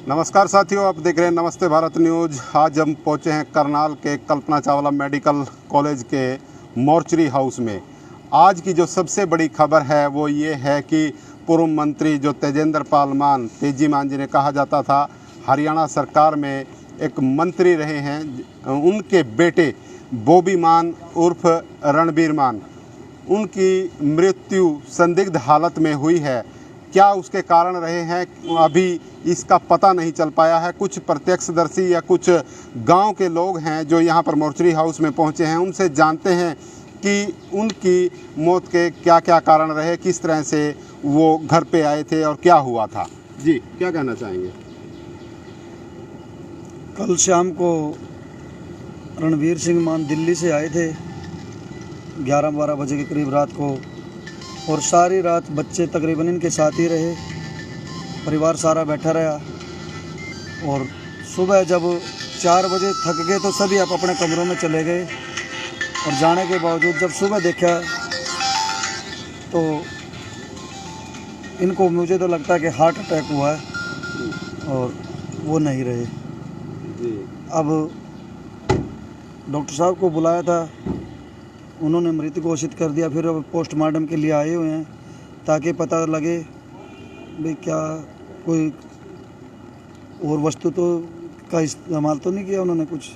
नमस्कार साथियों, आप देख रहे हैं नमस्ते भारत न्यूज़। आज हम पहुंचे हैं करनाल के कल्पना चावला मेडिकल कॉलेज के मॉर्चरी हाउस में। आज की जो सबसे बड़ी खबर है वो ये है कि पूर्व मंत्री जो तेजेंद्र पाल मान, तेजी मान जिन्हें कहा जाता था, हरियाणा सरकार में एक मंत्री रहे हैं। उनके बेटे बॉबी मान उर्फ रणबीर मान, उनकी मृत्यु संदिग्ध हालत में हुई है। क्या उसके कारण रहे हैं अभी इसका पता नहीं चल पाया है। कुछ प्रत्यक्षदर्शी या कुछ गांव के लोग हैं जो यहां पर मॉर्चरी हाउस में पहुंचे हैं, उनसे जानते हैं कि उनकी मौत के क्या क्या कारण रहे, किस तरह से वो घर पे आए थे और क्या हुआ था। जी, क्या कहना चाहेंगे? कल शाम को रणबीर सिंह मान दिल्ली से आए थे 11-12 बजे के करीब रात को, और सारी रात बच्चे तकरीबन इनके साथ ही रहे, परिवार सारा बैठा रहा। और सुबह जब 4 बजे थक गए तो सभी आप अपने कमरों में चले गए। और जाने के बावजूद जब सुबह देखा तो इनको, मुझे तो लगता है कि हार्ट अटैक हुआ है और वो नहीं रहे। अब डॉक्टर साहब को बुलाया था, उन्होंने मृत घोषित कर दिया। फिर अब पोस्टमार्टम के लिए आए हुए हैं ताकि पता लगे भाई क्या कोई और वस्तु तो का इस्तेमाल तो नहीं किया उन्होंने, कुछ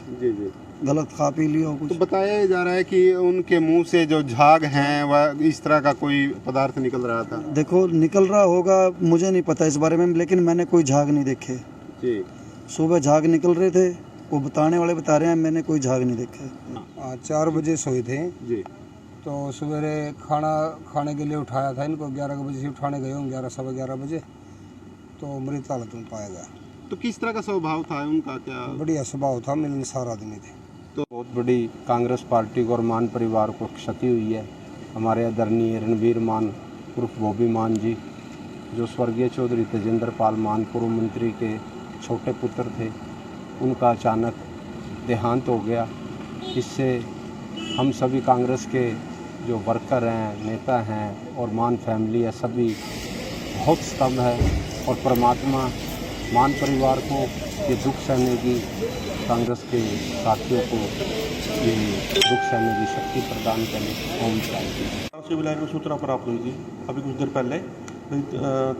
गलत खा पी लिया हो कुछ। तो बताया जा रहा है कि उनके मुंह से जो झाग हैं वह इस तरह का कोई पदार्थ निकल रहा था। देखो, निकल रहा होगा, मुझे नहीं पता इस बारे में, लेकिन मैंने कोई झाग नहीं देखे जी। सुबह झाग निकल रहे थे, वो बताने वाले बता रहे हैं, मैंने कोई झाग नहीं देखे। 4 बजे सोए थे जी। तो सवेरे खाना खाने के लिए उठाया था इनको। 11 बजे से उठाने गए होंगे, 11 सवा 11 बजे, तो मृत हालत में पाया गया। तो किस तरह का स्वभाव था उनका? क्या बढ़िया स्वभाव था, मिलनसार आदमी थे। तो बहुत बड़ी कांग्रेस पार्टी को और मान परिवार को क्षति हुई है। हमारे आदरणीय रणबीर मान उर्फ बॉबी मान जी, जो स्वर्गीय चौधरी तेजेंद्र पाल मान पूर्व मंत्री के छोटे पुत्र थे, उनका अचानक देहांत हो गया। इससे हम सभी कांग्रेस के जो वर्कर हैं, नेता हैं और मान फैमिली है, सभी बहुत स्तंभ है। और परमात्मा मान परिवार को ये दुख सहने की, कांग्रेस के साथियों को ये दुख सहने की शक्ति प्रदान करने ओम शांति। सिविल लाइन में सूचना प्राप्त हुई थी अभी कुछ देर पहले,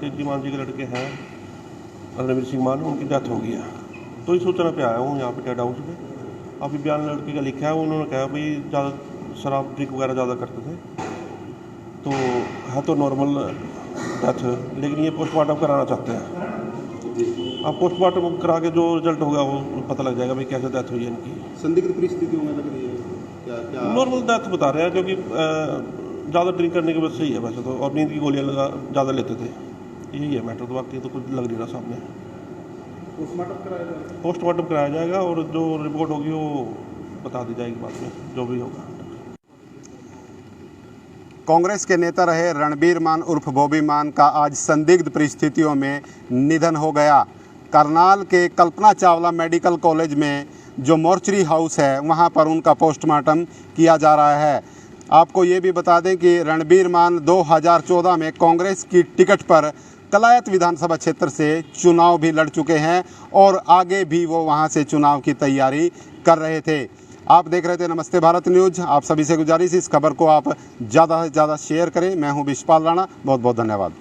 तेजी मान जी के लड़के हैं रणबीर सिंह मान, उनकी डेथ हो गई है। तो इस सूचना पे आया हूँ यहाँ पे टेड हाउस में। अभी बयान लड़के का लिखा है, उन्होंने कहा भाई ज़्यादा शराब ड्रिंक वगैरह ज़्यादा करते थे, तो है तो नॉर्मल डेथ, लेकिन ये पोस्टमार्टम कराना चाहते हैं। अब पोस्टमार्टम करा के जो रिजल्ट होगा वो पता लग जाएगा भाई कैसे डेथ हुई है इनकी। संदिग्ध परिस्थितियों में लग रही है क्या? नॉर्मल डेथ बता रहे हैं, क्योंकि ज़्यादा ड्रिंक करने की वजह से ही है वैसे तो, और नींद की गोलियाँ ज़्यादा लेते थे, यही है मैटर। तो बाकी तो कुछ लग नहीं रहा सामने। पोस्टमार्टम कराया जाएगा और जो रिपोर्ट होगी वो बता दी जाएगी बाद में, जो भी होगा। कांग्रेस के नेता रहे रणबीर मान उर्फ बॉबी मान का आज संदिग्ध परिस्थितियों में निधन हो गया। करनाल के कल्पना चावला मेडिकल कॉलेज में जो मॉर्चरी हाउस है वहां पर उनका पोस्टमार्टम किया जा रहा है। आपको ये भी बता दें कि रणबीर मान 2014 में कांग्रेस की टिकट पर कलायत विधानसभा क्षेत्र से चुनाव भी लड़ चुके हैं और आगे भी वो वहां से चुनाव की तैयारी कर रहे थे। आप देख रहे थे नमस्ते भारत न्यूज़। आप सभी से गुजारिश, इस खबर को आप ज़्यादा से ज़्यादा शेयर करें। मैं हूं विशपाल राणा, बहुत बहुत धन्यवाद।